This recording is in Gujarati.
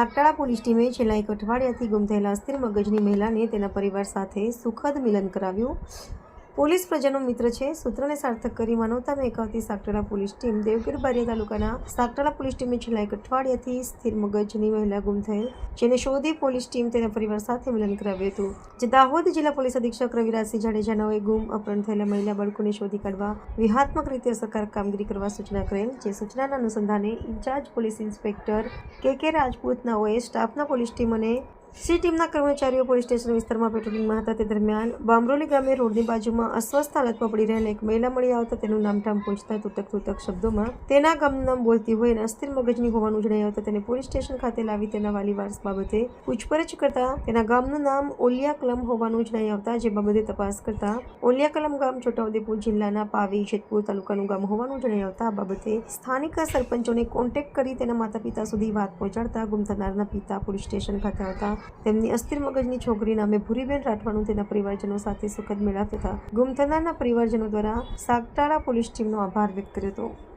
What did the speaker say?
સાગટાળા પોલીસ ટીમે છેલ્લા એક અઠવાડિયાથી ગુમ થયેલા અસ્થિર મગજની મહિલાને તેના પરિવાર સાથે સુખદ મિલન કરાવ્યું. પોલીસ પ્રજાનો મિત્ર છે. સૂત્રને સાર્થક કરી માનવતામાં એકાવતી સાગટાળા પોલીસ ટીમ દેવગીર બારિયા તાલુકાના સાગટાળા પોલીસ ટીમે છેલ્લા એક અઠવાડિયાથી સ્થિર મગજની મહિલા ગુમ થયેલ જેને શોધી પોલીસ ટીમ તેના પરિવાર સાથે મિલન કરાવ્યું હતું. જે દાહોદ જિલ્લા પોલીસ અધિક્ષક રવિરાજસિંહ જાડેજાનાઓએ ગુમ અપહરણ થયેલા મહિલા બાળકોને શોધી કાઢવા વ્યૂહાત્મક રીતે અસરકારક કામગીરી કરવા સૂચના કરેલ. જે સૂચનાના અનુસંધાને ઇન્ચાર્જ પોલીસ ઇન્સ્પેક્ટર કે રાજપૂતનાઓએ સ્ટાફના પોલીસ ટીમ અને સી ટીમના કર્મચારીઓ પોલીસ સ્ટેશન વિસ્તારમાં પેટ્રોલિંગમાં હતા. તે દરમિયાન બામરોલી ગામે રોડની બાજુમાં અસ્વસ્થ હાલતમાં પડી રહેલા એક મહિલા મળી આવતા તેનું નામઠામ પૂછતા તૂટક શબ્દોમાં તેના ગામનું નામ બોલતી હોય અને અસ્થિર મગજની હોવાનું જણાઈ આવતા તેને પોલીસ સ્ટેશન ખાતે લાવી તેના વાલી વારસ બાબતે પૂછપરછ કરતા તેના ગામનું નામ ઓલિયા કલમ હોવાનું જણાઈ આવતા જે બાબતે તપાસ કરતા ઓલિયા કલમ ગામ છોટાઉદેપુર જિલ્લાના પાવી જેતપુર તાલુકાનું ગામ હોવાનું જણાઈ આવતા આ બાબતે સ્થાનિક સરપંચોને કોન્ટેક્ટ કરી તેના માતા પિતા સુધી વાત પહોંચાડતા ગુમ થનારના પિતા પોલીસ સ્ટેશન ખાતે આવતા તેમની અસ્થિર મગજની છોકરી નામે ભૂરીબેન રાઠવાનું તેના પરિવારજનો સાથે સુખદ મેળાપ તથા ગુમ થનારના પરિવારજનો દ્વારા સાગટાળા પોલીસ ટીમનો આભાર વ્યક્ત કર્યો હતો.